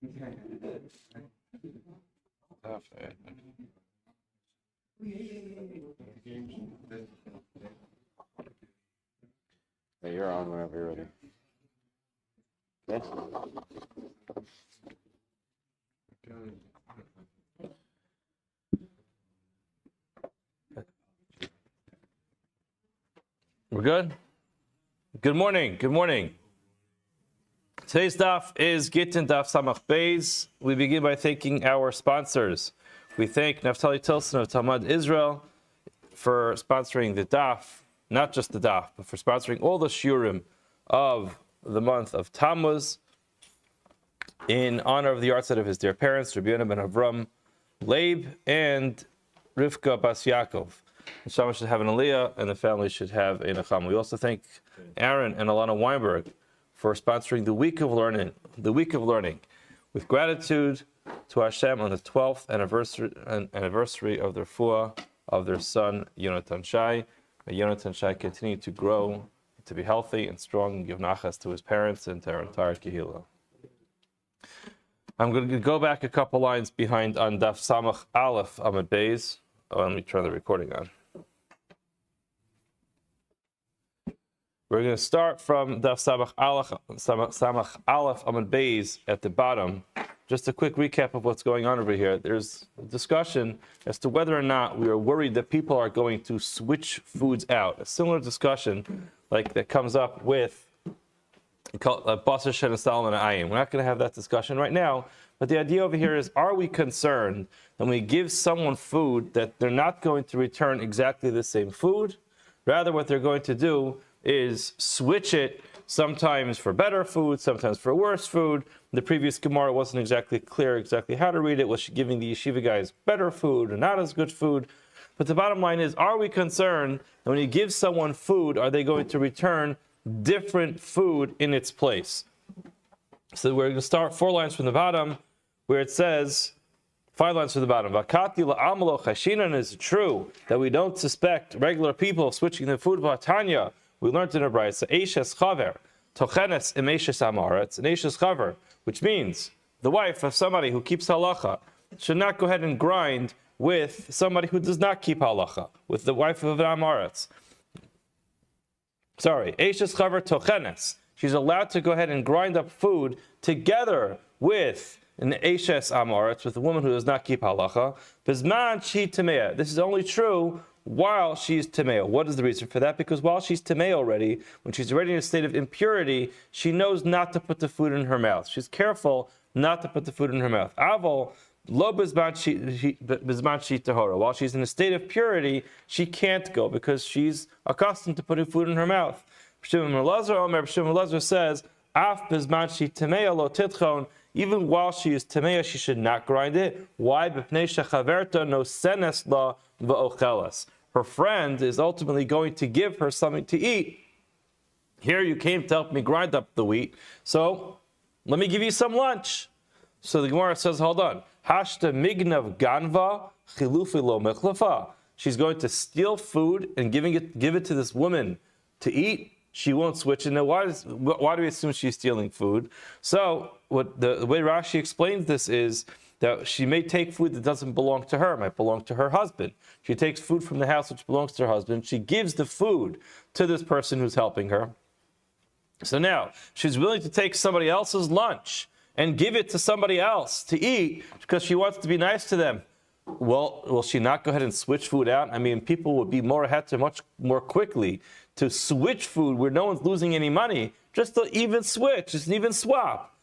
Hey, you're on whenever you're ready. Okay. We're good? Good morning. Good morning. Today's daf is Gittin daf Samach Beis. We begin by thanking our sponsors. We thank Naftali Tilson of Talmud Israel for sponsoring the daf, not just the daf, but for sponsoring all the shiurim of the month of Tammuz in honor of the yahrzeit of his dear parents, Rabbi Yomi ben Avram Leib and Rivka Bas Yaakov. The Shama should have an aliyah, and the family should have a nacham. We also thank Aaron and Alana Weinberg for sponsoring the week of learning. With gratitude to Hashem on the 12th anniversary of the refuah of their son Yonatan Shai. May Yonatan Shai continue to grow, to be healthy and strong, and give nachas to his parents and to our entire kehillah. I'm going to go back a couple lines behind on Daf Samach Aleph Amud Beis. Let me turn the recording on. We're going to start from Daf Samach Aleph Amud Beis at the bottom. Just a quick recap of what's going on over here. There's a discussion as to whether or not we are worried that people are going to switch foods out. A similar discussion like that comes up with Basar Shen Salman and Ayin. We're not going to have that discussion right now, but the idea over here is, are we concerned that when we give someone food that they're not going to return exactly the same food? Rather, what they're going to do is switch it, sometimes for better food, sometimes for worse food. The previous Gemara wasn't exactly clear exactly how to read it. Was she giving the yeshiva guys better food or not as good food? But the bottom line is, are we concerned that when you give someone food, are they going to return different food in its place? So we're going to start 4 lines from the bottom, where it says, 5 lines from the bottom. Vakati la'amalo chashinan, is true that we don't suspect regular people of switching their food. Vatanya, we learned in a brayso, eishes chaver tochenes im eishes amaretz, an eishes chaver, which means the wife of somebody who keeps halacha should not go ahead and grind with somebody who does not keep halacha, with the wife of an amaretz. Sorry, eishes chaver tochenes. She's allowed to go ahead and grind up food together with an eishes amaretz, with a woman who does not keep halacha. Bizman she tamea. This is only true while she's tamea. What is the reason for that? Because while she's tamea already, when she's already in a state of impurity, she knows not to put the food in her mouth. She's careful not to put the food in her mouth. Aval lo bizman she tahora. While she's in a state of purity, she can't go because she's accustomed to putting food in her mouth. Shimon Elazar says, Af bizman she tamea lo titchon. Even while she is tamea, she should not grind it. Why? Her friend is ultimately going to give her something to eat. Here you came to help me grind up the wheat, so let me give you some lunch. So the Gemara says, hold on. Hashta mignav ganva chilufi lo mechlafa. She's going to steal food and give it to this woman to eat. She won't switch it. Now, why do we assume she's stealing food? So the way Rashi explains this is that she may take food that doesn't belong to her, might belong to her husband. She takes food from the house which belongs to her husband. She gives the food to this person who's helping her. So now, she's willing to take somebody else's lunch and give it to somebody else to eat because she wants to be nice to them. Well, will she not go ahead and switch food out? I mean, people would be more ahead to much more quickly to switch food where no one's losing any money, just to even switch, just an even swap.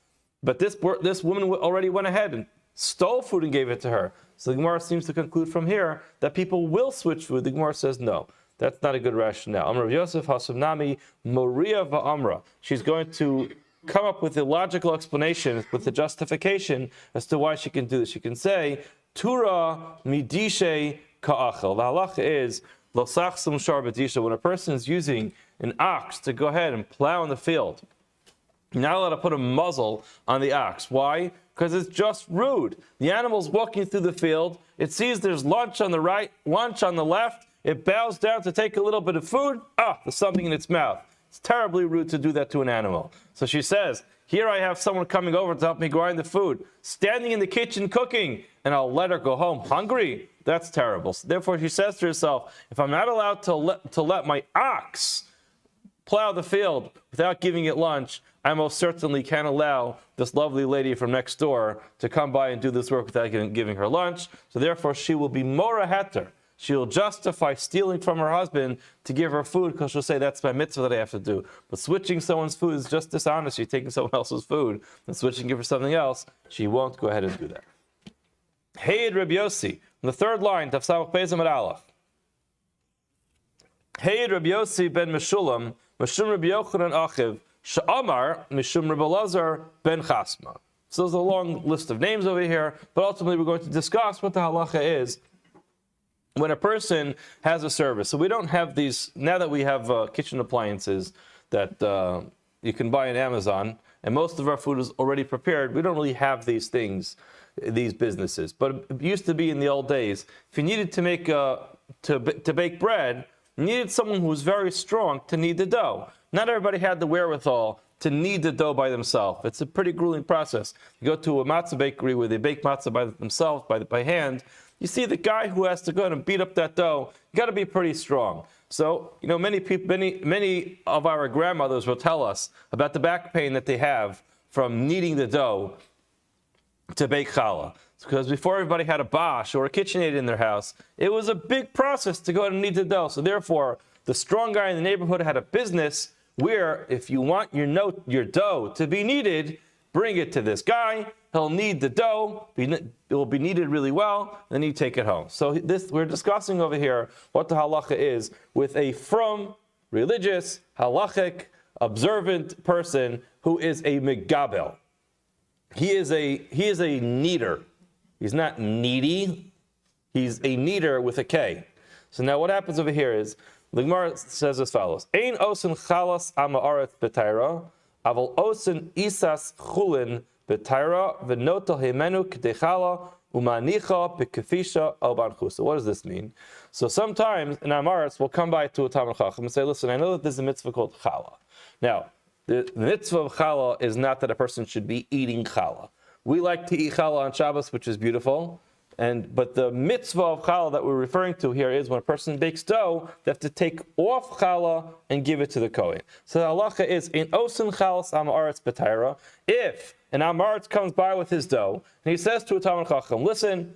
But this woman already went ahead and stole food and gave it to her. So the Gemara seems to conclude from here that people will switch food. The Gemara says no. That's not a good rationale. Amr Yosef Hasubnami Moria Va'amra. She's going to come up with a logical explanation, with the justification as to why she can do this. She can say, Tura midishe ka'achel. The halacha is, when a person is using an ox to go ahead and plow in the field, you're not allowed to put a muzzle on the ox. Why? Because it's just rude. The animal's walking through the field. It sees there's lunch on the right, lunch on the left. It bows down to take a little bit of food. There's something in its mouth. It's terribly rude to do that to an animal. So she says, Here I have someone coming over to help me grind the food, standing in the kitchen cooking, and I'll let her go home hungry? That's terrible. So therefore, she says to herself, if I'm not allowed to let my ox plow the field without giving it lunch, I most certainly can't allow this lovely lady from next door to come by and do this work without giving her lunch. So therefore, she will be mora heter. She will justify stealing from her husband to give her food because she'll say, that's my mitzvah that I have to do. But switching someone's food is just dishonest. You're taking someone else's food and switching it for something else. She won't go ahead and do that. Hey, Rabbi Yossi, on the third line, Taf Samach Pezim at Aleph. Hey, Rabbi Yossi ben Meshulam, Meshum Rabbi Yochanan Achiv, Sha'amar, Meshum Rabbi Lazar ben Chasma. So there's a long list of names over here, but ultimately we're going to discuss what the halacha is when a person has a service. So we don't have these, now that we have kitchen appliances that you can buy on Amazon, and most of our food is already prepared, we don't really have these things, these businesses. But it used to be in the old days, if you needed to make to bake bread, you needed someone who was very strong to knead the dough. Not everybody had the wherewithal to knead the dough by themselves. It's a pretty grueling process. You go to a matzah bakery where they bake matzah by themselves, by hand. You see the guy who has to go and beat up that dough, you got to be pretty strong. So, many people, many of our grandmothers will tell us about the back pain that they have from kneading the dough to bake challah. Because before everybody had a bosh or a KitchenAid in their house, it was a big process to go and knead the dough. So therefore, the strong guy in the neighborhood had a business where if you want your dough to be kneaded, bring it to this guy. He'll knead the dough. It will be kneaded really well. Then you take it home. So we're discussing over here what the halacha is with a frum, religious, halachic, observant person who is a megabel. He is a kneader. He's not needy. He's a kneader with a K. So now what happens over here is, the Gemara says as follows: Ein osin chalas ama'aret b'tayra, aval osin isas chulin b'tayra v'notel hemenu k'dechala umanicha b'kefisha al banchusa. What does this mean? So sometimes in Amaretz we'll come by to a Talmud Chacham and say, listen, I know that there's a mitzvah called challah. Now, the mitzvah of challah is not that a person should be eating challah. We like to eat challah on Shabbos, which is beautiful. But the mitzvah of challah that we're referring to here is when a person bakes dough, they have to take off challah and give it to the kohen. So the halacha is in osin chalas amaretz b'tayra. If an amaretz comes by with his dough and he says to a Talmud Chacham, listen,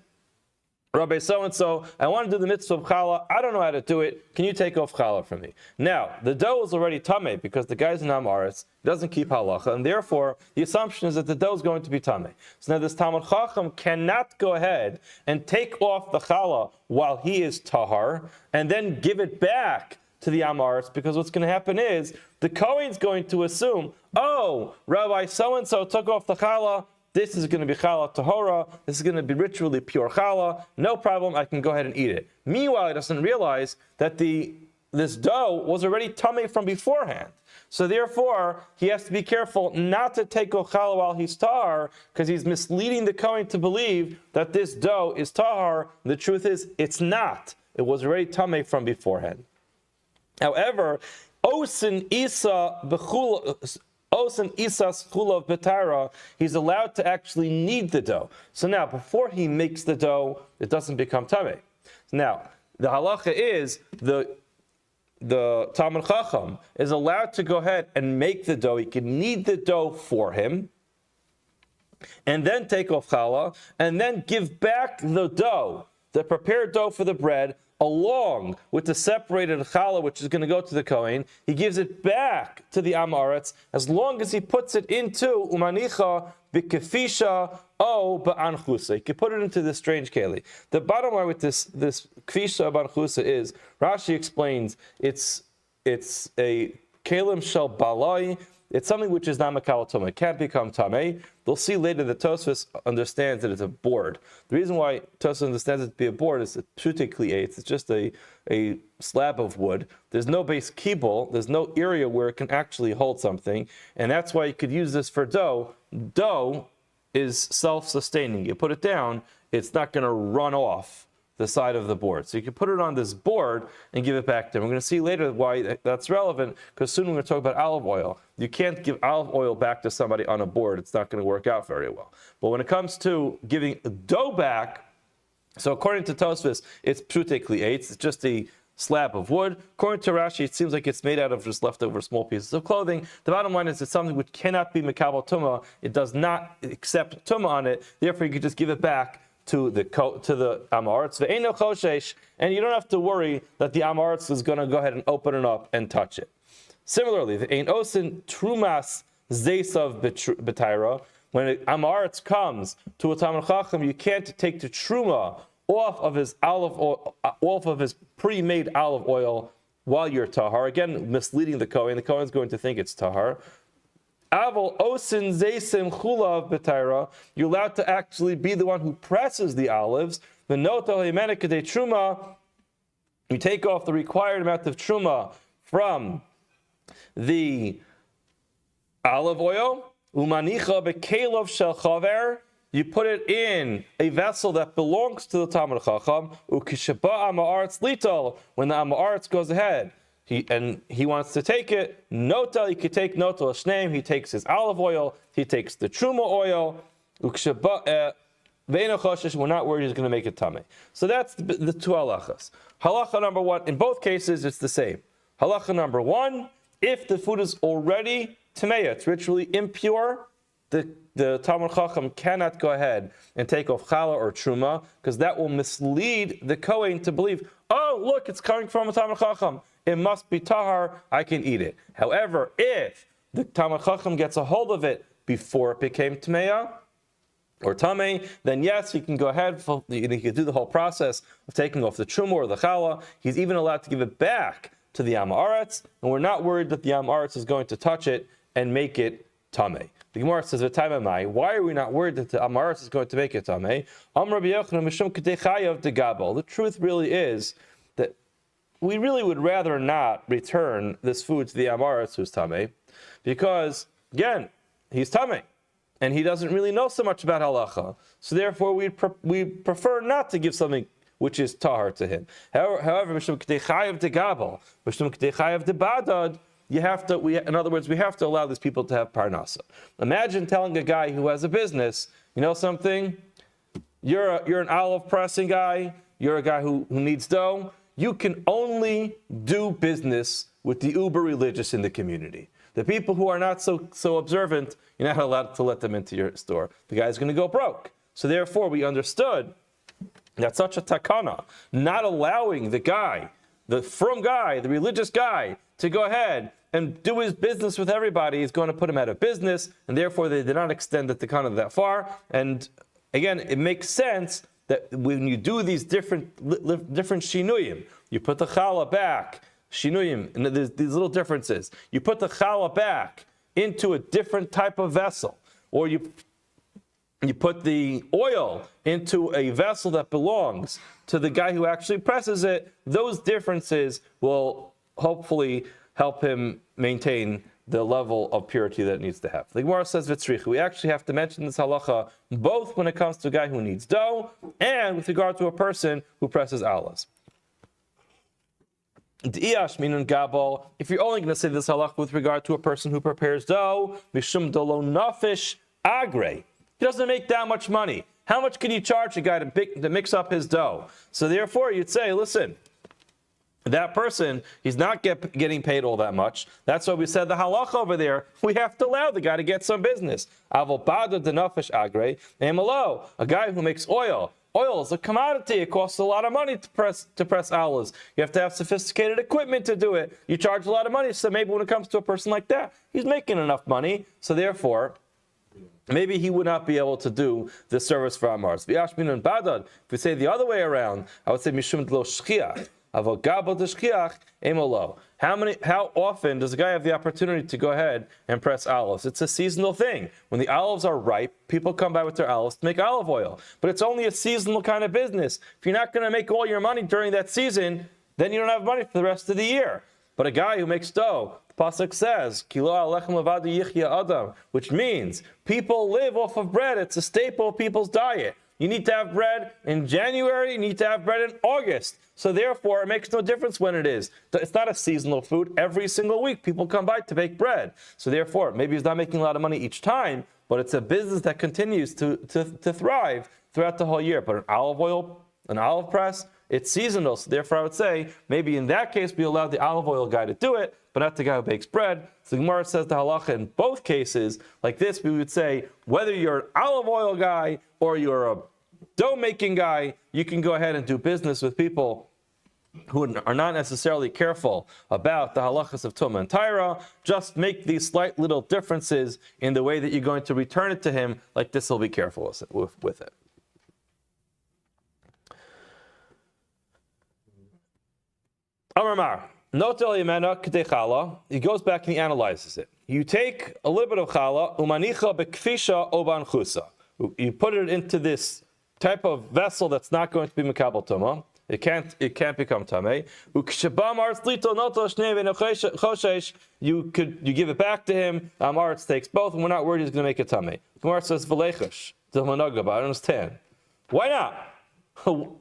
Rabbi so-and-so, I want to do the mitzvah of challah. I don't know how to do it. Can you take off challah from me? Now, the dough is already tameh because the guy's an amaretz. He doesn't keep halacha, and therefore, the assumption is that the dough is going to be tameh. So now this Talmud Chacham cannot go ahead and take off the challah while he is tahar, and then give it back to the amaretz, because what's going to happen is, the kohen's going to assume, oh, Rabbi so-and-so took off the challah, this is going to be challah tahora. This is going to be ritually pure challah. No problem. I can go ahead and eat it. Meanwhile, he doesn't realize that this dough was already tameh from beforehand. So therefore, he has to be careful not to take off challah while he's tahar, because he's misleading the kohen to believe that this dough is tahar. The truth is, it's not. It was already tameh from beforehand. However, osin isa b'chula. Osin isas chulav b'tayra, he's allowed to actually knead the dough. So now, before he makes the dough, it doesn't become tameh. Now, the halacha is the Talmud Chacham is allowed to go ahead and make the dough. He can knead the dough for him, and then take off challah, and then give back the dough, the prepared dough for the bread, along with the separated challah, which is going to go to the kohen. He gives it back to the amaretz as long as he puts it into umanicha b'kefisha o ba'anchusa. He can put it into this strange keli. The bottom line with this kefisha ba'anchusa is, Rashi explains, it's a kelim shel balai. It's something which is not makal tameh. It can't become tameh. They'll see later that Tosfos understands that it's a board. The reason why Tosfos understands it to be a board is it's just a slab of wood. There's no base kibble. There's no area where it can actually hold something. And that's why you could use this for dough. Dough is self-sustaining. You put it down, it's not going to run off the side of the board. So you can put it on this board and give it back to him. We're going to see later why that's relevant, because soon we're going to talk about olive oil. You can't give olive oil back to somebody on a board. It's not going to work out very well. But when it comes to giving dough back, so according to Tosfos, it's pshute kli'etz, it's just a slab of wood. According to Rashi, it seems like it's made out of just leftover small pieces of clothing. The bottom line is it's something which cannot be mekabel tumah. It does not accept tumah on it. Therefore, you could just give it back to the amaretz. Ve'eino choshesh, and you don't have to worry that the amaretz is going to go ahead and open it up and touch it. Similarly, ve'ein osin trumas zeisav b'taira. When an amaretz comes to a Talmid Chacham, you can't take the truma off of his olive oil, off of his pre-made olive oil while you're tahar. Again, misleading the Kohen. The Kohen is going to think it's tahar. Aval osin zeisim chulav b'taira. You're allowed to actually be the one who presses the olives. The noto hemenekadei truma. You take off the required amount of truma from the olive oil. Umanicha bekelov shel chaver. You put it in a vessel that belongs to the Talmid Chacham. Ukishaba amaretz litol. When the amaretz goes ahead, he wants to take it. Notel, he could take notel shneim. He takes his olive oil. He takes the truma oil. Ukishaba ve'eno choshesh. We're not worried he's going to make it tamei. So that's the two halachas. Halacha number one. In both cases, it's the same. Halacha number one: if the food is already tamei, it's ritually impure, the Talmid Chacham cannot go ahead and take off challah or truma, because that will mislead the Kohen to believe, oh, look, it's coming from a Talmid Chacham. It must be tahar, I can eat it. However, if the Talmid Chacham gets a hold of it before it became tmeya or tamei, then yes, he can go ahead, he can do the whole process of taking off the truma or the challah. He's even allowed to give it back to the amaretz, and we're not worried that the amaretz is going to touch it and make it tamei. The Gemara says, why are we not worried that the amaretz is going to make it tamei? The truth really is that we really would rather not return this food to the amaretz who's tamei, because, again, he's tamei, and he doesn't really know so much about halacha. So therefore, we prefer not to give something which is tahar to him. However, in other words, we have to allow these people to have parnasa. Imagine telling a guy who has a business, you know something? You're an olive pressing guy. You're a guy who needs dough. You can only do business with the uber religious in the community. The people who are not so observant, you're not allowed to let them into your store. The guy's going to go broke. So therefore, we understood that such a takana, not allowing the guy, the frum guy, the religious guy, to go ahead and do his business with everybody is going to put him out of business, and therefore they did not extend the takana that far. And again, it makes sense that when you do these different shinuyim, you put the challah back, shinuyim, and there's these little differences. You put the challah back into a different type of vessel, or you put the oil into a vessel that belongs to the guy who actually presses it. Those differences will hopefully help him maintain the level of purity that it needs to have. The Gemara says, Vitzrich, we actually have to mention this halacha both when it comes to a guy who needs dough and with regard to a person who presses alas. If you're only going to say this halacha with regard to a person who prepares dough, mishum dolo nafish agre. He doesn't make that much money. How much can you charge a guy to mix up his dough? So therefore, you'd say, listen, that person, he's not getting paid all that much. That's why we said the halacha over there, we have to allow the guy to get some business. Avobada denafish agre, emalo, a guy who makes oil. Oil is a commodity. It costs a lot of money to press olives. You have to have sophisticated equipment to do it. You charge a lot of money. So maybe when it comes to a person like that, he's making enough money. So therefore, maybe he would not be able to do the service for Amars. If we say the other way around, I would say Mishum lo shchiach. How often does a guy have the opportunity to go ahead and press olives? It's a seasonal thing. When the olives are ripe, people come by with their olives to make olive oil. But it's only a seasonal kind of business. If you're not going to make all your money during that season, then you don't have money for the rest of the year. But a guy who makes dough, the pasuk says, "Kilo alechem levadu yichya adam," which means people live off of bread. It's a staple of people's diet. you need to have bread in January, you need to have bread in August. So therefore, it makes no difference when it is. It's not a seasonal food. Every single week, people come by to bake bread. So therefore, maybe he's not making a lot of money each time, but it's a business that continues to thrive throughout the whole year. But an olive press, it's seasonal. So therefore, I would say, maybe in that case, we allow the olive oil guy to do it, but not the guy who bakes bread. So the Gemara says the halacha in both cases, like this, we would say, whether you're an olive oil guy or you're a dough making guy, you can go ahead and do business with people who are not necessarily careful about the halachas of Tumah and Taira. Just make these slight little differences in the way that you're going to return it to him. Like this, will be careful with it. Amar Notel Yemena K'dei Chala. He goes back and he analyzes it. You take a little bit of challah, umanicha bekfisha oban chusa. You put it into this type of vessel that's not going to be mekabel tumah. It can't become tamei. You give it back to him. Amaretz takes both, and we're not worried he's going to make it tamei. Gemara says v'leichash. I don't understand. Why not?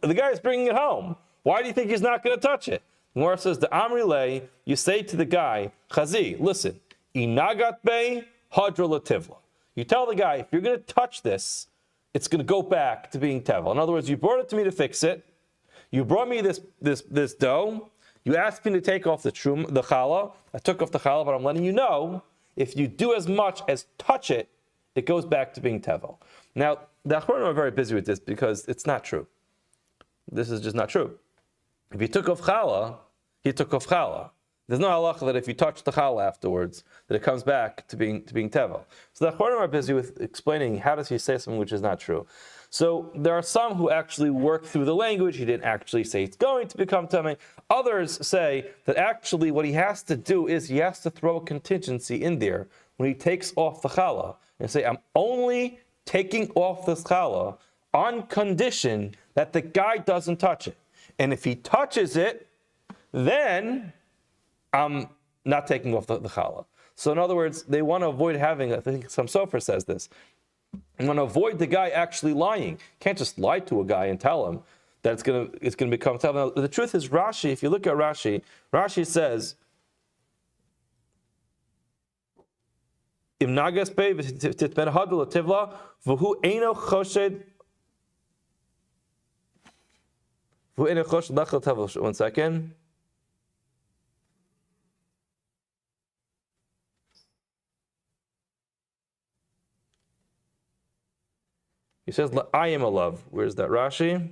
The guy is bringing it home. Why do you think he's not going to touch it? Gemara says the Amrilei. You say to the guy, Chazi, listen, inagat bei hadra lativla. You tell the guy, if you're going to touch this, it's going to go back to being tevel. In other words, you brought it to me to fix it. You brought me this dough. You asked me to take off the challah. I took off the challah, but I'm letting you know, if you do as much as touch it, it goes back to being tevel. Now, the Achronim are very busy with this because it's not true. This is just not true. If you took off challah, he took off challah. There's no halacha that if you touch the challah afterwards, that it comes back to being tevel. So the Achronim are busy with explaining how does he say something which is not true. So there are some who actually work through the language. He didn't actually say it's going to become tamei. Others say that actually what he has to do is he has to throw a contingency in there when he takes off the challah and say, I'm only taking off this challah on condition that the guy doesn't touch it. And if he touches it, then I'm not taking off the challah. So in other words, they want to avoid having, I think some sofer says this, you want to avoid the guy actually lying. You can't just lie to a guy and tell him that it's going to become tevel. The truth is, Rashi, if you look at Rashi says, Im nagas pei v'titben hadul tivla v'hu eino choshed lechel tevel. 1 second. He says, I am a love. Where's that Rashi?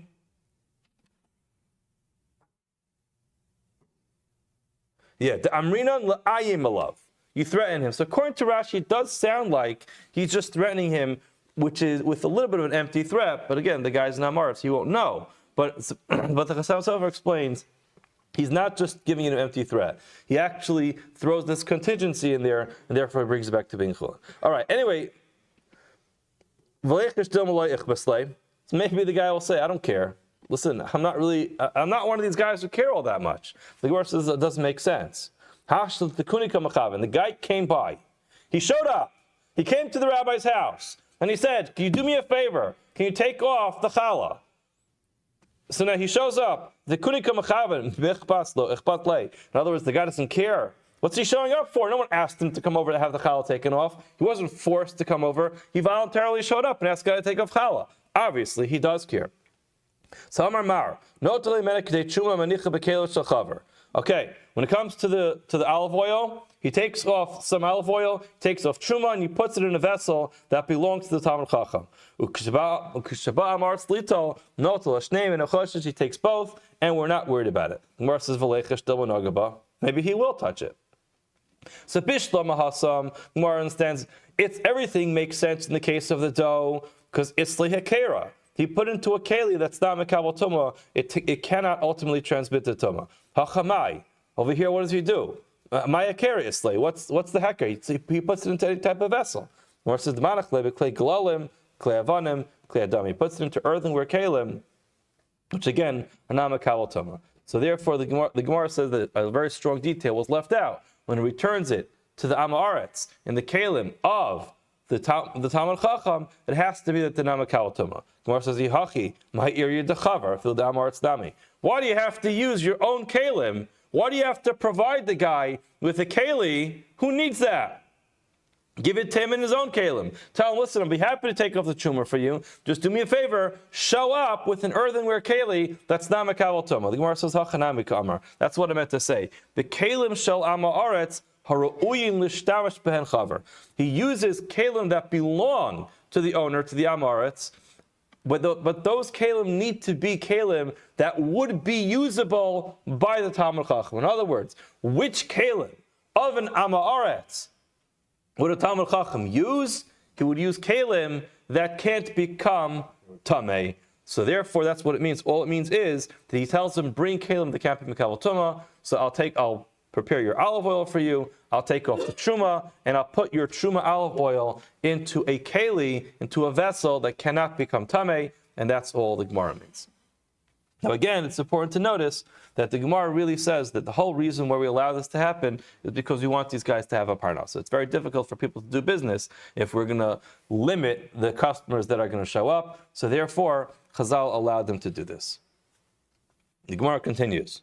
Yeah, the Amrinan I am a love. You threaten him. So according to Rashi, it does sound like he's just threatening him, which is with a little bit of an empty threat. But again, the guy's not Amaretz, he won't know. But the Chasam Sofer explains, he's not just giving you an empty threat. He actually throws this contingency in there, and therefore he brings it back to being chulin. All right, anyway, so maybe the guy will say, I don't care. Listen, I'm not one of these guys who care all that much. The Gemara says it doesn't make sense. The guy came by. He showed up. He came to the rabbi's house. And he said, can you do me a favor? Can you take off the challah? So now he shows up. In other words, the guy doesn't care. What's he showing up for? No one asked him to come over to have the challah taken off. He wasn't forced to come over. He voluntarily showed up and asked the guy to take off challah. Obviously, he does care. Okay, when it comes to the olive oil, he takes off some olive oil, takes off truma, and he puts it in a vessel that belongs to the Talmud Chacham. He takes both, and we're not worried about it. Maybe he will touch it. So Bishla Mahasam, Gemara understands everything makes sense in the case of the dough because it's lihakera. He put into a keli that's not mekabel tumah. It cannot ultimately transmit the tumah. Hachamai. Over here, what does he do? Maya keri What's the hecker? He puts it into any type of vessel. Gemara says d'manach lebe klei galalim, klei avanim, klei adam. He puts it into earthenware kalim, which again are not mekabel tumah. So therefore, the Gemara says that a very strong detail was left out when it returns it to the Amaretz in the kalim of the Talmud Chacham, it has to be the Tanama Kalatuma. Gemara says, Yihachi, my area dechavar, fil damar tzedami. Why do you have to use your own kalim? Why do you have to provide the guy with a keli who needs that? Give it to him in his own kalim. Tell him, listen, I'll be happy to take off the tumor for you. Just do me a favor, show up with an earthenware keli that's not makabel tumah. The Gemara says, hachanami kamar. That's what I meant to say. The kalim shel ama aretz haru'uyin lishtamish behen chaver. He uses kalim that belong to the owner, to the amaretz, but those kalim need to be kalim that would be usable by the Talmud Chacham. In other words, which kalim of an amaretz would a Talmud Chacham use? He would use kalim that can't become tamei. So therefore, that's what it means. All it means is that he tells them, bring kalim that can't be makabel tumah. So I'll prepare your olive oil for you. I'll take off the truma, and I'll put your truma olive oil into a keli, into a vessel that cannot become tamei, and that's all the Gemara means. Now again, it's important to notice that the Gemara really says that the whole reason why we allow this to happen is because we want these guys to have a parnas. So it's very difficult for people to do business if we're going to limit the customers that are going to show up. So therefore, Chazal allowed them to do this. The Gemara continues.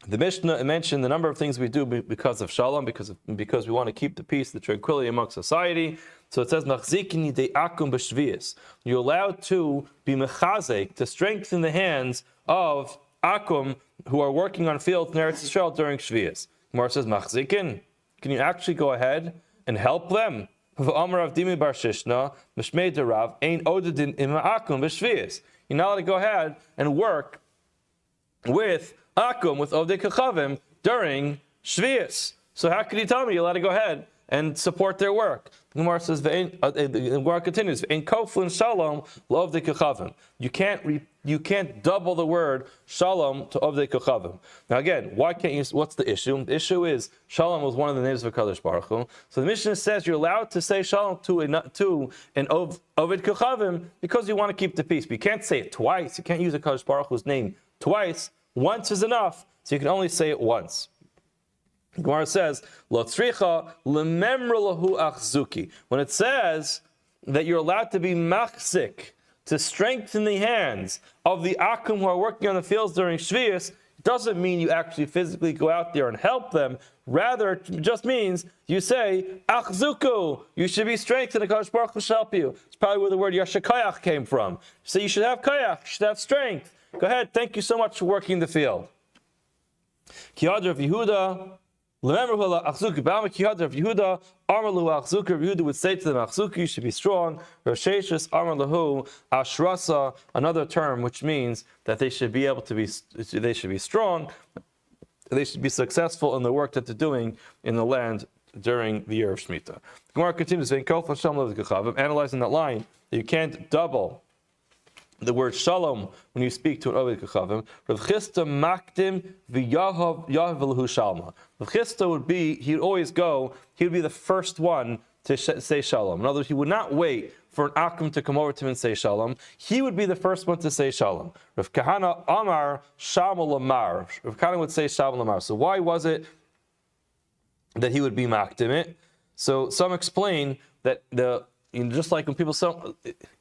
The Mishnah mentioned the number of things we do because of shalom, because we want to keep the peace, the tranquility amongst society. So it says, "Machzikini de akum b'shvius." You're allowed to be mechazek, to strengthen the hands of akum who are working on fields in Eretz Yisrael during shvius. Gemara says, "Machzikin." Can you actually go ahead and help them? V'amar Avdimi bar Shishna mishmei derav ein odedin ima akum b'shvius. You're not allowed to go ahead and work with akum, with ovdei kachavim during shvius. So how can you tell me you're allowed to go ahead and support their work? The Gemara says, the Gemara continues, "In koflin shalom lovdei kachavim." You can't double the word shalom to ovdei kachavim. Now again, why can't you? What's the issue? The issue is shalom was one of the names of Hakadosh Baruch Hu. So the Mishnah says you're allowed to say shalom to an oved kachavim because you want to keep the peace. But you can't say it twice. You can't use Hakadosh Baruch Hu's name twice. Once is enough, so you can only say it once. Gemara says, "Lo tzricha lememra lahu achzuki." When it says that you're allowed to be machzik, to strengthen the hands of the akum who are working on the fields during shvius, it doesn't mean you actually physically go out there and help them. Rather, it just means you say, achzuku, you should be strengthened, HaKadosh Baruch Hu should help you. It's probably where the word yashakayach came from. So you should have kayach, you should have strength. Go ahead, thank you so much for working the field. Kiyadr of Yehuda, remember Achzuki, Bama Kiyadr of Yehuda, Amar Lahu Achzuki, Yehuda would say to them, Achzuki, you should be strong. Rosheshus, Amar Lahu, Ashrasa, another term which means that they should be able to be, they should be strong, they should be successful in the work that they're doing in the land during the year of Shemitah. The Gemara continues, analyzing that line, you can't double the word shalom when you speak to an oved kachavim. Rav Chisda makdim v'yahav l'hu shalma. Rav Chisda would be, he would be the first one to say shalom. In other words, he would not wait for an akum to come over to him and say shalom. He would be the first one to say shalom. Rav Kahana amar shalom lamar. Rav Kahana would say shalom lamar. So why was it that he would be makdim it? So some explain that just like when people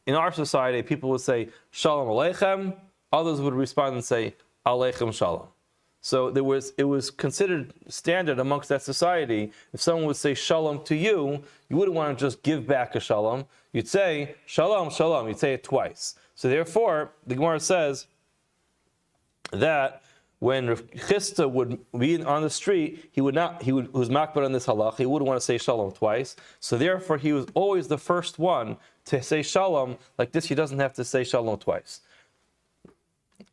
in our society, people would say Shalom Aleichem, others would respond and say Aleichem Shalom. So it was considered standard amongst that society. If someone would say Shalom to you, you wouldn't want to just give back a Shalom. You'd say Shalom, Shalom. You'd say it twice. So therefore, the Gemara says that when Rav Chisda would be on the street, he was makbar on this halach. He wouldn't want to say shalom twice. So therefore, he was always the first one to say shalom. Like this, he doesn't have to say shalom twice.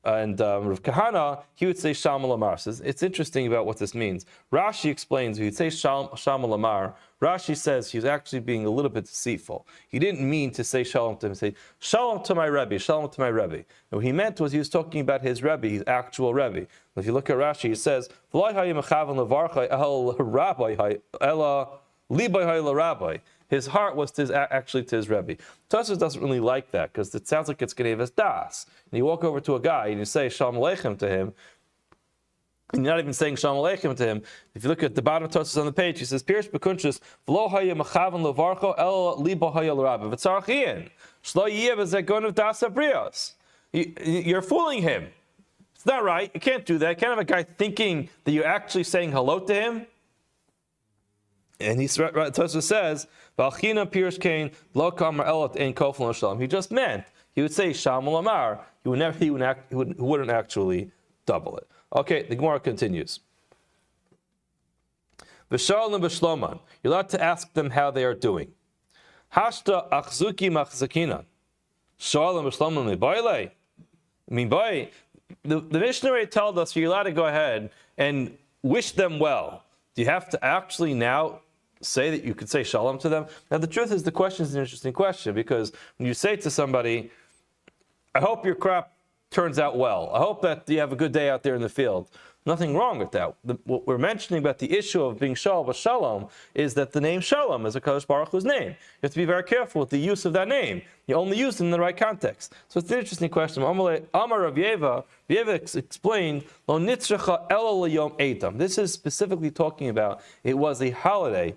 And Rav Kahana, he would say shalom lamar. It's interesting about what this means. Rashi explains, he'd say shalom lamar. Rashi says he's actually being a little bit deceitful. He didn't mean to say shalom to him, say shalom to my Rebbe, shalom to my Rebbe. And what he meant was he was talking about his Rebbe, his actual Rebbe. If you look at Rashi, he says, his heart was actually to his Rebbe. Tosfos doesn't really like that because it sounds like it's Genevas Das. And you walk over to a guy and you say Shalom Aleichem to him, And you're not even saying Shalom Aleichem to him. If you look at the bottom of Tosfos on the page, he says, Pirish Bekunshus, V'lo haya mechavan levarcho el libo haya l'Rabbi. V'tzarchiyin, shlo yiyeh v'zegon of dasa brios. You're fooling him. It's not right. You can't do that. You can't have a guy thinking that you're actually saying hello to him. And Tosfos says, V'alchina Pirish Kain, lo kamar elot ein kofel shalom. He just meant, he would say Shalom Lamar. He wouldn't actually double it. Okay, the Gemara continues. V'shalom v'shloman. You're allowed to ask them how they are doing. Hashta achzuki machzakina. Shalom v'shloman mibayle. Mibayle. The missionary told us you're allowed to go ahead and wish them well. Do you have to actually now say that you could say shalom to them? Now the truth is the question is an interesting question, because when you say to somebody, I hope your crop turns out well. I hope that you have a good day out there in the field. Nothing wrong with that. What we're mentioning about the issue of being shalom shalom is that the name shalom is a Kadosh Baruch Hu's name. You have to be very careful with the use of that name. You only use it in the right context. So it's an interesting question. Amar Rav Yeva explained, Lo nitzrecha ela l'yom eitam. This is specifically talking about it was a holiday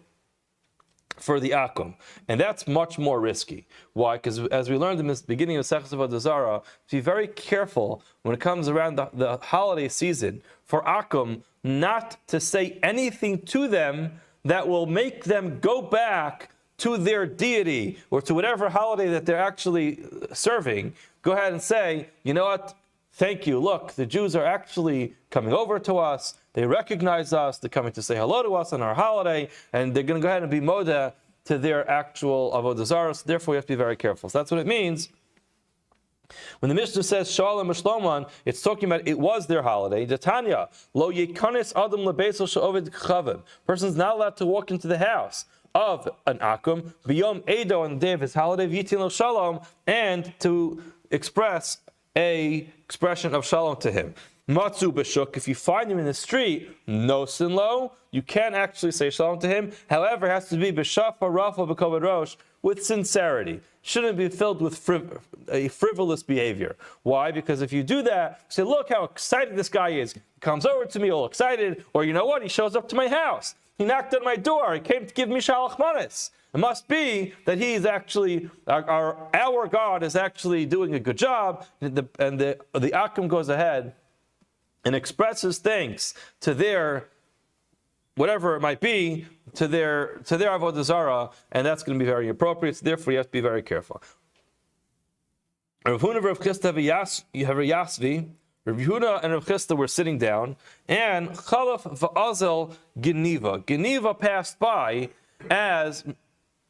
for the Akum. And that's much more risky. Why? Because as we learned in the beginning of Sechus Avodah Zarah, be very careful when it comes around the holiday season for Akum not to say anything to them that will make them go back to their deity or to whatever holiday that they're actually serving. Go ahead and say, you know what? Thank you. Look, the Jews are actually coming over to us. They recognize us. They're coming to say hello to us on our holiday, and they're going to go ahead and be moda to their actual avodah zarah. So therefore, we have to be very careful. So that's what it means. When the Mishnah says Shalom Shloman, it's talking about it was their holiday. Tanya, lo yekanis adam lebeisel she'ovid chavim. Person's not allowed to walk into the house of an akum biyom edo on the day of his holiday v'yitin lo shalom, and to express a expression of shalom to him. Matzu b'shuk, if you find him in the street, no sin lo, you can actually say shalom to him. However, it has to be b'shafa rafa b'koved rosh, with sincerity. Shouldn't be filled with a frivolous behavior. Why? Because if you do that, say, look how excited this guy is. He comes over to me all excited, or you know what? He shows up to my house. He knocked on my door. He came to give me shalach manis. It must be that he's actually, our God is actually doing a good job, and the Akum goes ahead and expresses thanks to their, whatever it might be, to their avodah zarah, and that's going to be very appropriate. So therefore, you have to be very careful. Rav Huna and Rav Chisda Yasvi, Rav Huna and Rav Chisda were sitting down, and Chalaf va'azel Geniva. Geniva passed by as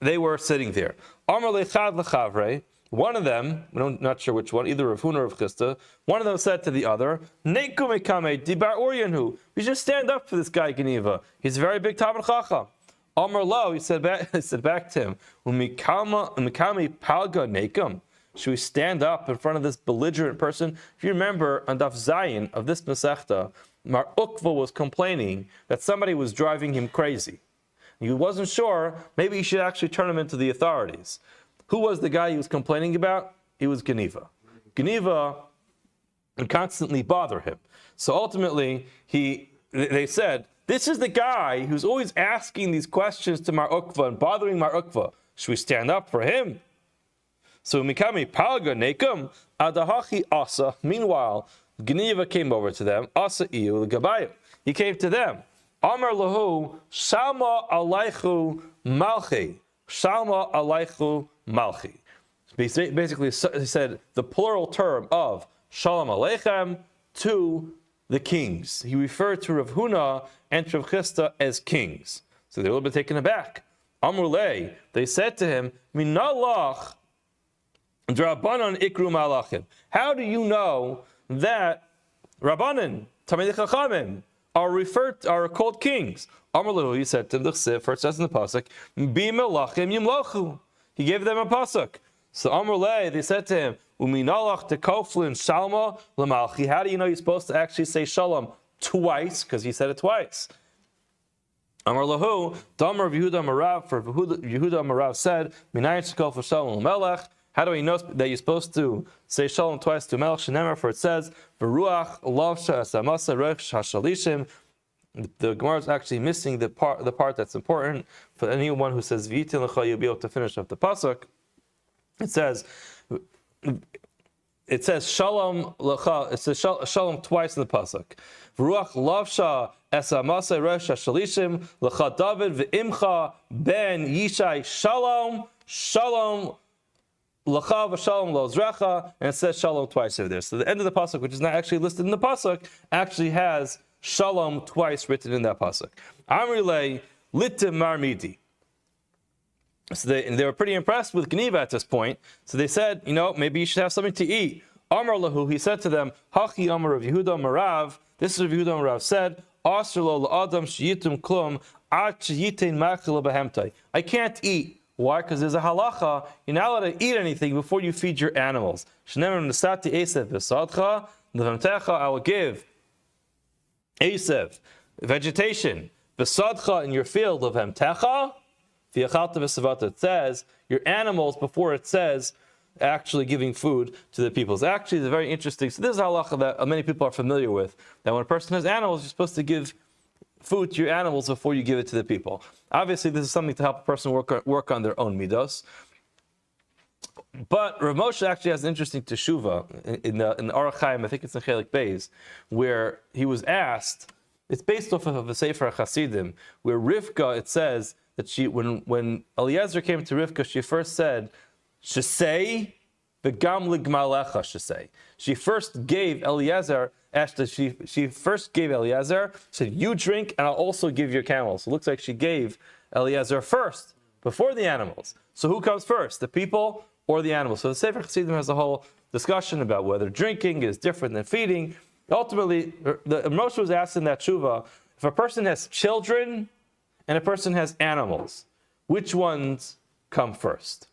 they were sitting there. Amar lechad lechavre. One of them, we're not sure which one, either Rav Huna or Rav Chisda, one of them said to the other, Neiku mekame dibar oryanhu. We should stand up for this guy Geniva. He's a very big Talmid Chacham. Amar lo, he said back to him, Umikame palga nekum. Should we stand up in front of this belligerent person? If you remember, on Daf Zayin of this Masechta, Mar Ukva was complaining that somebody was driving him crazy. He wasn't sure, maybe he should actually turn him into the authorities. Who was the guy he was complaining about? It was Geniva. Geniva would constantly bother him. So ultimately, they said, this is the guy who's always asking these questions to Mar Ukva and bothering Mar Ukva. Should we stand up for him? So Mikami Palga Nekum Adahachi Asa. Meanwhile, Geniva came over to them. Asa Iu Gabayu. He came to them. Amar Lahu Shalma Alaychu Malchi. Shalma Alaychu Malchi. Basically, he said the plural term of Shalom Aleichem to the kings. He referred to Rav Huna and Rav Chisda as kings. So they're a little bit taken aback. Amrulei, they said to him, Minalach Drabanan Ikru Malachim. How do you know that Rabbanan, Talmidei Chachamim, are called kings? Amrulei, he said to them, the first says in the pasuk, Bi Melachim Yimlochu. He gave them a pasuk. So Amrulei, they said to him, Uminalach tekoflin shalma lamalchi. How do you know you're supposed to actually say shalom twice? Because he said it twice. Amar lahu, Damar Yehuda Marav, for Yehuda Marav said, Minayin tekoflin shalom lamelech. How do we know that you're supposed to say shalom twice to Melech Shenemar? For it says, "V'ruach lavsha esamasa resh hashalishim." The Gemara is actually missing the part that's important for anyone who says V'yitin lecha, you'll be able to finish up the pasuk. It says shalom lecha. It says shalom twice in the pasuk. V'ruach lavsha esamasa resh hashalishim lecha David v'imcha ben Yishai shalom L'cha v'shalom lo zrecha, and it says shalom twice over there. So the end of the pasuk, which is not actually listed in the pasuk, actually has shalom twice written in that pasuk. Amrilei litim marmidi. So they were pretty impressed with Gniva at this point. So they said, maybe you should have something to eat. Amar lahu, he said to them, Hachi Amar Rav Yehuda Marav. This is Rav Yehuda Marav said, Asr lo la'adam sheyitum klum at sheyitin machil behemtai. I can't eat. Why? Because there's a halacha, you're not allowed to eat anything before you feed your animals. I will give Esev, vegetation, v'sadcha in your field of hemtecha, it says, your animals, before it says, actually giving food to the people. Actually, it's very interesting. So this is a halacha that many people are familiar with, that when a person has animals, you're supposed to give food to your animals before you give it to the people. Obviously, this is something to help a person work on their own midos. But Rav Moshe actually has an interesting teshuva in the Aryeh, I think it's in Chelik Beis, where he was asked. It's based off of a Sefer Hasidim, where Rivka, it says that when Eliezer came to Rivka, she first said, "Shesei v'gam ligmalecha shesei." She first gave Eliezer. She first gave Eliezer, said, "You drink, and I'll also give your camels." So it looks like she gave Eliezer first, before the animals. So who comes first, the people or the animals? So the Sefer Chassidim has a whole discussion about whether drinking is different than feeding. Ultimately, the Moshe was asked in that tshuva, if a person has children and a person has animals, which ones come first?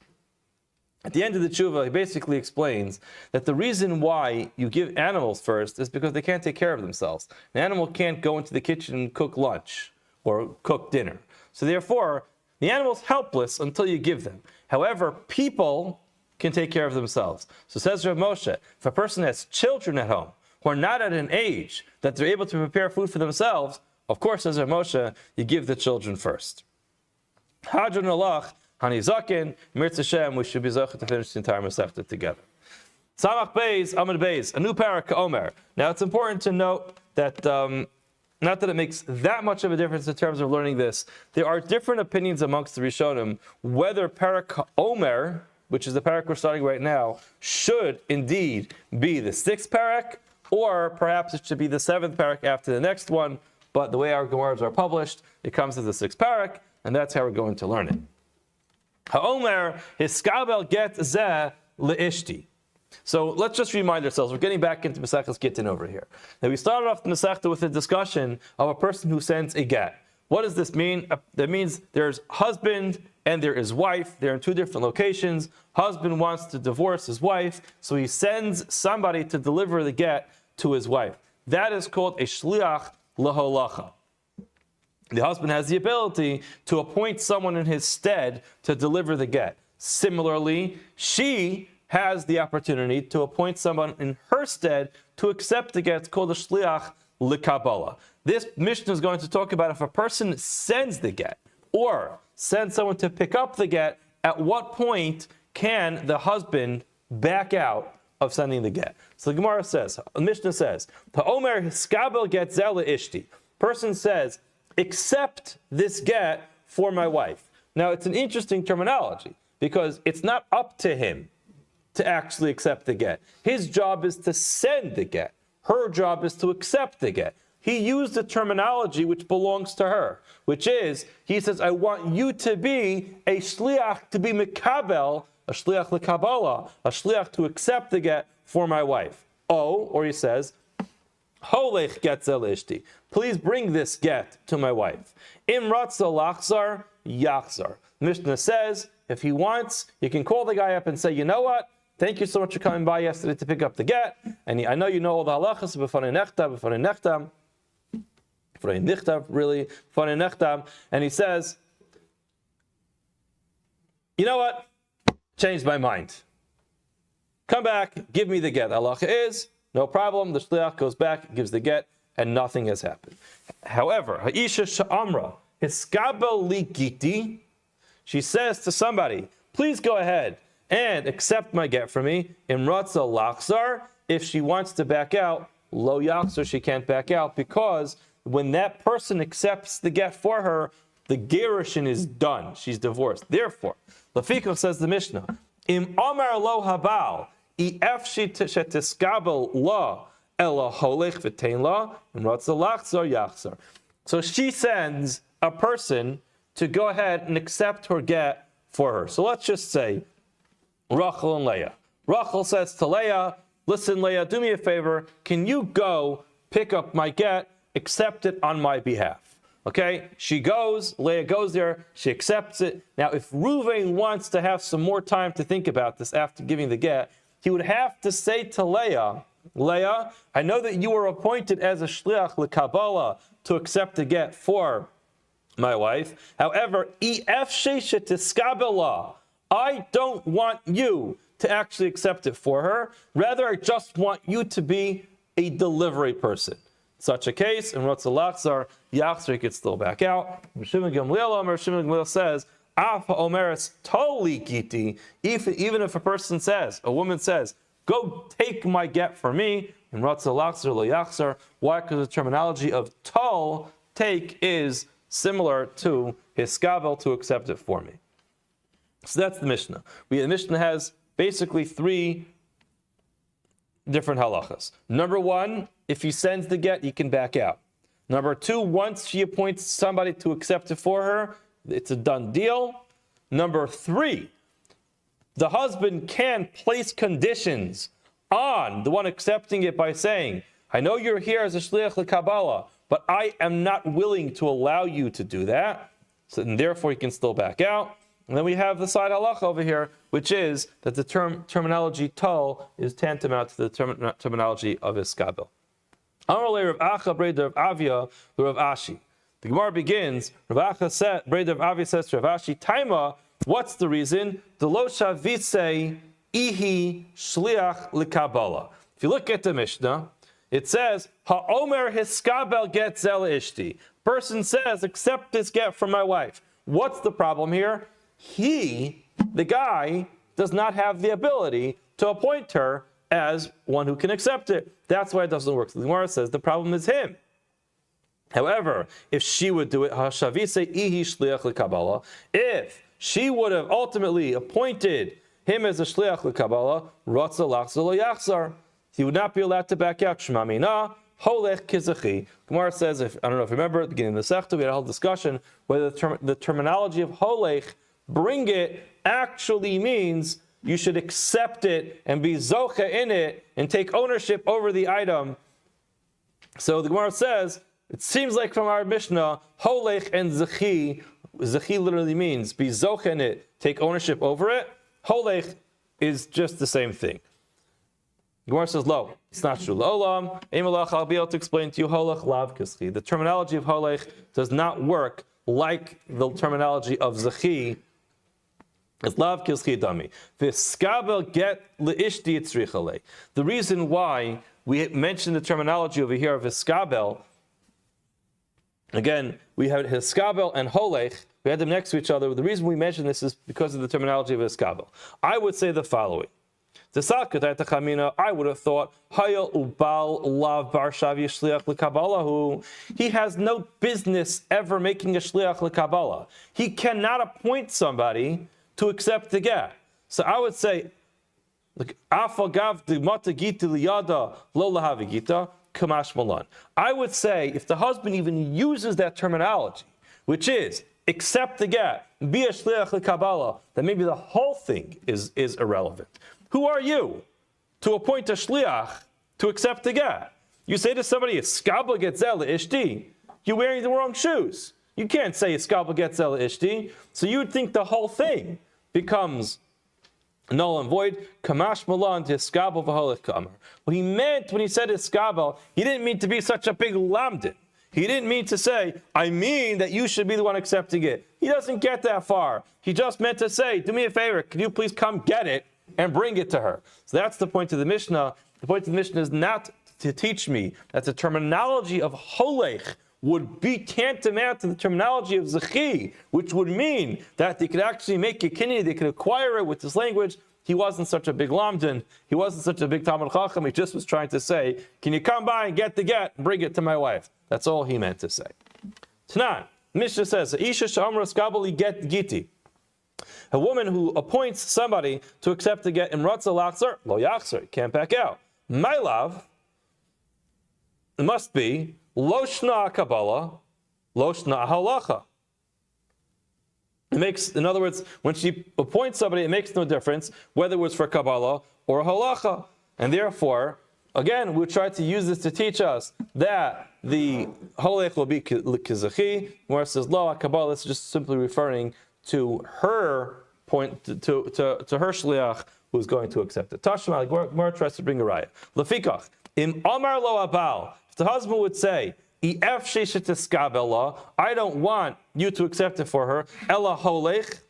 At the end of the tshuva, he basically explains that the reason why you give animals first is because they can't take care of themselves. An animal can't go into the kitchen and cook lunch or cook dinner. So therefore, the animal's helpless until you give them. However, people can take care of themselves. So says Rav Moshe, if a person has children at home who are not at an age that they're able to prepare food for themselves, of course, says Rav Moshe, you give the children first. Hadron alach, Hani Zakin, Mirz Hashem, we should be zocheh to finish the entire Masechta together. Samach Beis, Amud Beis, a new parak Omer. Now it's important to note that, not that it makes that much of a difference in terms of learning this, there are different opinions amongst the Rishonim whether parak Omer, which is the parak we're starting right now, should indeed be the 6th parak, or perhaps it should be the 7th parak after the next one. But the way our Gemaras are published, it comes as the 6th parak, and that's how we're going to learn it. Ha'omer hiskabel get zeh le'ishti. So let's just remind ourselves, we're getting back into Masechtas Gittin over here. Now we started off the Masechta with a discussion of a person who sends a get. What does this mean? That means there's husband and there is wife. They're in two different locations. Husband wants to divorce his wife, so he sends somebody to deliver the get to his wife. That is called a shliach laholacha. The husband has the ability to appoint someone in his stead to deliver the get. Similarly, she has the opportunity to appoint someone in her stead to accept the get. It's called a shliach l'kabbalah. This mission is going to talk about if a person sends the get or sends someone to pick up the get, at what point can the husband back out of sending the get? So the Gemara says, the Mishnah says, "Ha'omer hiskabel get zeh le'ishti." Person says, accept this get for my wife. Now, it's an interesting terminology because it's not up to him to actually accept the get. His job is to send the get. Her job is to accept the get. He used the terminology which belongs to her, which is, he says, I want you to be a shliach, to be mikabel, a shliach l'kabbalah, a shliach to accept the get for my wife. Oh, or he says, Holech getzel ishti. Please bring this get to my wife. Im ratza lachzar yachzar. Mishnah says, if he wants, you can call the guy up and say, you know what? Thank you so much for coming by yesterday to pick up the get. And I know you know all the halachas, b'fanei nechtam. And he says, you know what? Changed my mind. come back, give me the get. Halacha is, no problem, the shliach goes back, gives the get, and nothing has happened. However, ha'isha sha'amra, hiskabel li giti, she says to somebody, please go ahead and accept my get from me. Imratza lachzar, if she wants to back out, lo yachzar, she can't back out, because when that person accepts the get for her, the gerushin is done. She's divorced. Therefore, Lafiko says the Mishnah, Im Amar lo habal, if shetiskabel la ela holech v'tein la, imratza lachzar yachzar. So she sends a person to go ahead and accept her get for her. So let's just say Rachel and Leah. Rachel says to Leah, listen, Leah, do me a favor. Can you go pick up my get, accept it on my behalf? Okay, she goes, Leah goes there, she accepts it. Now, if Reuven wants to have some more time to think about this after giving the get, he would have to say to Leah, Leah, I know that you were appointed as a shliach l'kabbalah to accept the get for my wife. However, ef sheishet tiskabela, I don't want you to actually accept it for her. Rather, I just want you to be a delivery person. Such a case, in Rotza Lachzar, Yachzar could still back out. Shimon Gamliel says, Af ha'omeres toli giti, even if a person says, a woman says, go take my get for me, in Rotza Lachzar lo Yachzar. Why? Because the terminology of tol, take, is similar to hiskabel, to accept it for me. So that's the Mishnah. The Mishnah has basically three different halachas. Number one, if he sends the get, he can back out. Number two, once she appoints somebody to accept it for her, it's a done deal. Number three, the husband can place conditions on the one accepting it by saying, I know you're here as a shliach l'kabbalah, but I am not willing to allow you to do that. So and therefore he can still back out. And then we have the side halacha over here, which is that the terminology tol is tantamount to the terminology of iskabel. Amalei Rav Acha Breder of Avia Rav Ashi. The Gemara begins. Rav Acha said, Breder of Avia says to Rav Ashi, Taima, what's the reason? The lo shavitse ihi shliach l'kabbalah. If you look at the Mishnah, it says, Ha'omer hiskabel get zel ishti. Person says, accept this get from my wife. What's the problem here? He, the guy, does not have the ability to appoint her as one who can accept it. That's why it doesn't work. So the Gemara says the problem is him. However, if she would do it, if she would have ultimately appointed him as a shliach l'kabbalah, he would not be allowed to back out. Holech kizachi. Gemara says, I don't know if you remember, at the beginning of the Sechta, we had a whole discussion whether the terminology of holech, bring it, actually means you should accept it and be zocha in it and take ownership over the item. So the Gemara says, it seems like from our Mishnah, holech and zechi literally means be zocha in it, take ownership over it. Holech is just the same thing. The Gemara says, lo, it's not true. L'olam, Eimelach, I'll be able to explain to you holech lav kischi. The terminology of holech does not work like the terminology of zechi. It's lav kischi dami. V'skabel get leishti tzrichale. The reason why we mentioned the terminology over here of hiskabel, again, we have hiskabel and holech, we had them next to each other. The reason we mention this is because of the terminology of hiskabel. I would say the following. I would have thought, he has no business ever making a shliach l'kabbalah. He cannot appoint somebody to accept the get. So I would say, I would say, if the husband even uses that terminology, which is accept the get, be a shliach l'kabbalah, then maybe the whole thing is irrelevant. Who are you to appoint a shliach to accept the get? You say to somebody, "Iskabel getzel ishti," you're wearing the wrong shoes. You can't say "Iskabel getzel ishti." So you would think the whole thing becomes null and void. Kamash malan to iskabel v'holech kamer. What he meant when he said iskabel, he didn't mean to be such a big lamdin. He didn't mean to say, I mean that you should be the one accepting it. He doesn't get that far. He just meant to say, do me a favor, can you please come get it? and bring it to her. So that's the point of the Mishnah. The point of the Mishnah is not to teach me that the terminology of holech would be tantamount to the terminology of zechi, which would mean that they could actually make a kinni, they could acquire it with this language. He wasn't such a big lamdan. He wasn't such a big Talmud Chacham. He just was trying to say, can you come by and get the get and bring it to my wife? That's all he meant to say. Tanan, Mishnah says, Isha Shamra Skabali get Gittin. A woman who appoints somebody to accept the get in Ratza Lachzer, Lo Yachzer, can't back out. My love, it must be Loshna Kabbalah, Loshna Halacha. It makes, in other words, when she appoints somebody, it makes no difference whether it was for Kabbalah or Halacha. And therefore, again, we'll try to use this to teach us that the Holech will be Kizachi, where it says Lo Kabbalah, it's just simply referring to her point, to her Shliach who's going to accept it. Tashma, Gemara tries to bring a raya. Lefikach, im Amar Lo Abal, if the husband would say, I don't want you to accept it for her. Ella holech.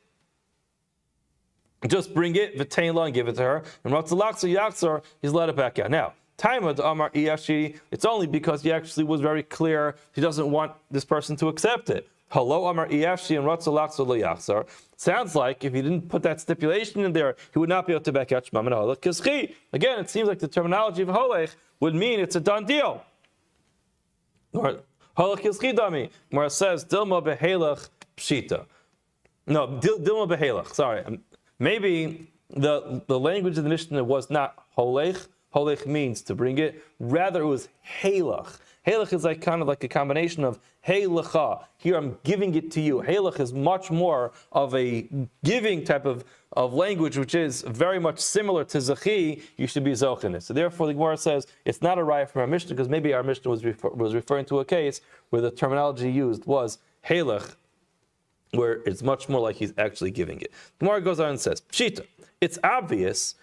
Just bring it, v'tein and give it to her. And Ratzalachzer Yachzor, he's let it back out. Now, Taimad Amar Iyafshi, it's only because he actually was very clear he doesn't want this person to accept it. Hello Amar Iyafshi and Ratzalachzer Yachzor. Sounds like if he didn't put that stipulation in there, he would not be able to back out Shmam and Holech Kizchi. Again, it seems like the terminology of holech would mean it's a done deal. Halach Yizchidami. Where it says Dilma behelach pshita. No, Dilma behelach. Sorry, maybe the language of the Mishnah was not holech. Holech means to bring it. Rather, it was halach. Halach is like kind of like a combination of hey lecha. Here I'm giving it to you. Halach is much more of a giving type of language, which is very much similar to zachi. You should be zoch in it. So therefore, the Gemara says it's not a raya from our Mishnah because maybe our Mishnah was referring to a case where the terminology used was halach, where it's much more like he's actually giving it. The Gemara goes on and says, Pshita, it's obvious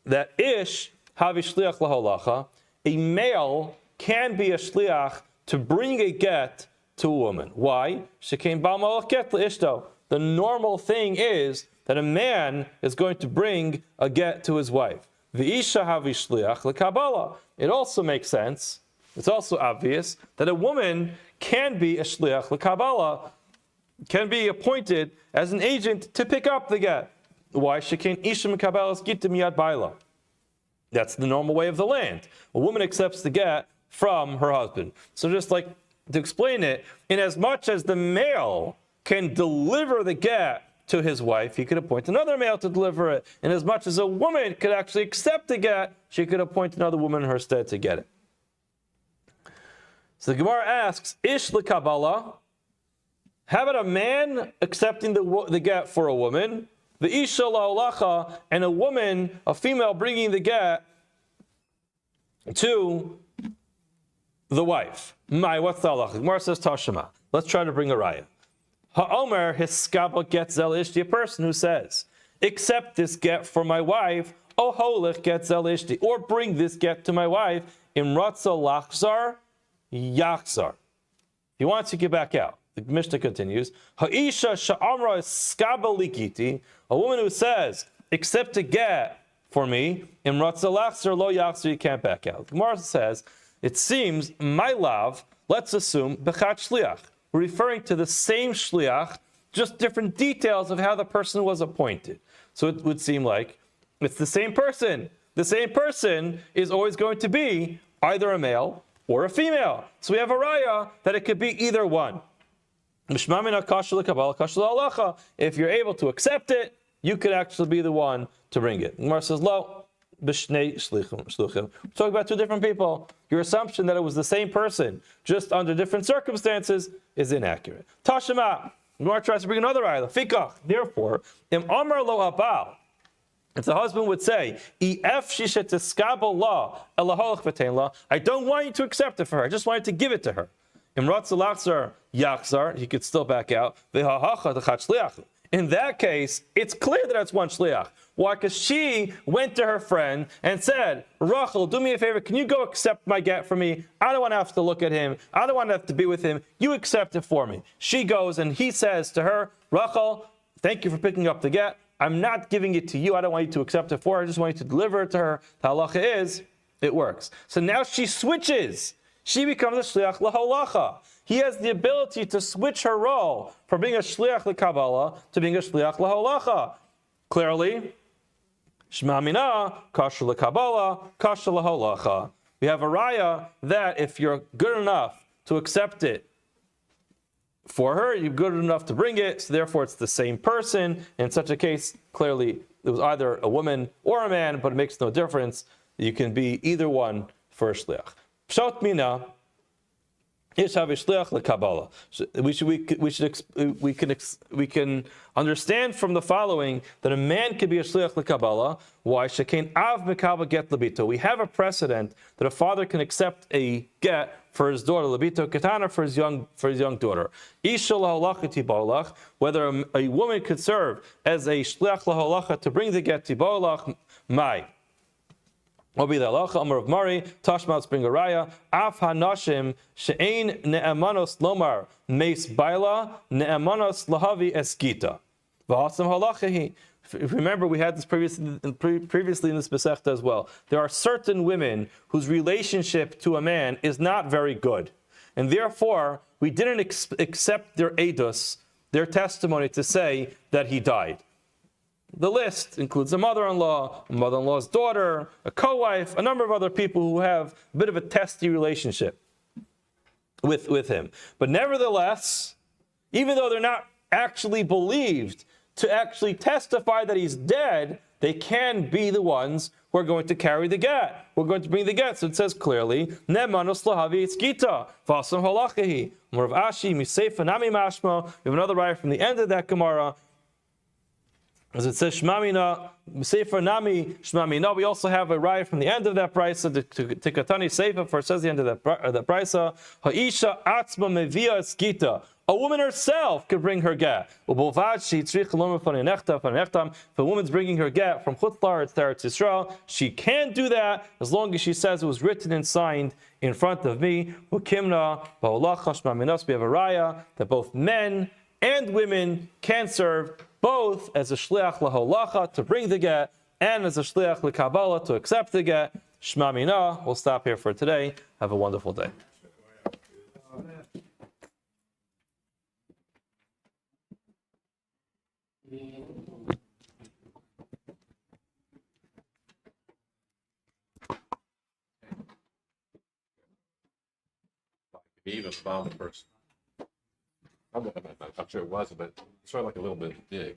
that ish havi shliach laholacha, a male can be a shliach to bring a get to a woman. Why? Shekain bal malach get leishto. The normal thing is that a man is going to bring a get to his wife. V'isha havi shliach lekabbalah. It also makes sense. It's also obvious that a woman can be a shliach lekabbalah, can be appointed as an agent to pick up the get. Why? Shekain isha mekabelas gittin miyad baila. That's the normal way of the land. A woman accepts the get from her husband. So just like to explain it, in as much as the male can deliver the get to his wife, he could appoint another male to deliver it. And as much as a woman could actually accept the get, she could appoint another woman in her stead to get it. So the Gemara asks, Ish lekabbalah, how about a man accepting the get for a woman? The isha la'olacha, and a woman, a female, bringing the get to the wife. What's the halacha? Gemara says Tashema. Let's try to bring a raya. Ha'omer hiskaba get zel ishti, a person who says, accept this get for my wife, o holech get zel ishti, or bring this get to my wife, imratza lachzar yachzar. If he wants to get back out. The Mishnah continues, Ha'isha sha'amra skaba likiti, a woman who says, accept a get for me, imratza lachzar lo yachzar, you can't back out. The Gemara says, it seems, my love, let's assume, bechat shliach, referring to the same shliach, just different details of how the person was appointed. So it would seem like it's the same person. The same person is always going to be either a male or a female. So we have a raya that it could be either one. If you're able to accept it, you could actually be the one to bring it. Gemara says, lo, b'shnei shluchim. We're talking about two different people. Your assumption that it was the same person, just under different circumstances, is inaccurate. Tashema. Gemara tries to bring another ayah. Fikach. Therefore, im amar lo abal, if the husband would say, I don't want you to accept it for her, I just want you to give it to her. He could still back out. In that case, it's clear that it's one shliach. Why? Because she went to her friend and said, Rachel, do me a favor, can you go accept my get for me? I don't want to have to look at him. I don't want to have to be with him. You accept it for me. She goes and he says to her, Rachel, thank you for picking up the get. I'm not giving it to you. I don't want you to accept it for her. I just want you to deliver it to her. The halacha is, it works. So now she switches. She becomes a shliach lahalacha. He has the ability to switch her role from being a shliach lekabbalah to being a shliach lahalacha. Clearly, shma mina, kasher lekabbalah, kasher lahalacha. We have a raya that if you're good enough to accept it for her, you're good enough to bring it, so therefore it's the same person. In such a case, clearly it was either a woman or a man, but it makes no difference. You can be either one for a shliach. Pshat mina, we can understand from the following that a man can be a shliach lekabbalah. Why? Shekain av mekabel get labito. We have a precedent that a father can accept a get for his daughter labito katana for his young daughter. Isha lahalacha tibolach. Whether a woman could serve as a shliach lahalacha to bring the get tibolach, mai. Obi the halacha Amar of Mari Tashmat bring a raya af hanashim she'ein ne'emanos lomar meis baila ne'emanos lahavi eskita v'asam halachahi. If you remember, we had this previously in this Masechta as well. There are certain women whose relationship to a man is not very good, and therefore we didn't accept their edus, their testimony, to say that he died. The list includes a mother-in-law, a mother-in-law's daughter, a co-wife, a number of other people who have a bit of a testy relationship with him. But nevertheless, even though they're not actually believed to actually testify that he's dead, they can be the ones who are going to carry the get. We're going to bring the get. So it says clearly, Ne'manos lahavi itzkita, v'asam halachahi. Morav Ashi, Miseifa Nami Mashma. We have another raya from the end of that Gemara. As it says, Shmamina, Sefer Nami, Shmamina. We also have a raya from the end of that brisa, to Katani Sefer, for it says the end of that brisa, Ha'isha Atzma Mevia Eskita. A woman herself could bring her get. If a woman's bringing her get from Chutz La'aretz to Eretz Yisrael, she can do that as long as she says it was written and signed in front of me. We have a raya that both men and women can serve both as a shliach laholacha to bring the get and as a shliach lekabbalah to accept the get. Shma mina. We'll stop here for today. Have a wonderful day. Even found the person. I'm sure it wasn't, but it's sort of like a little bit big.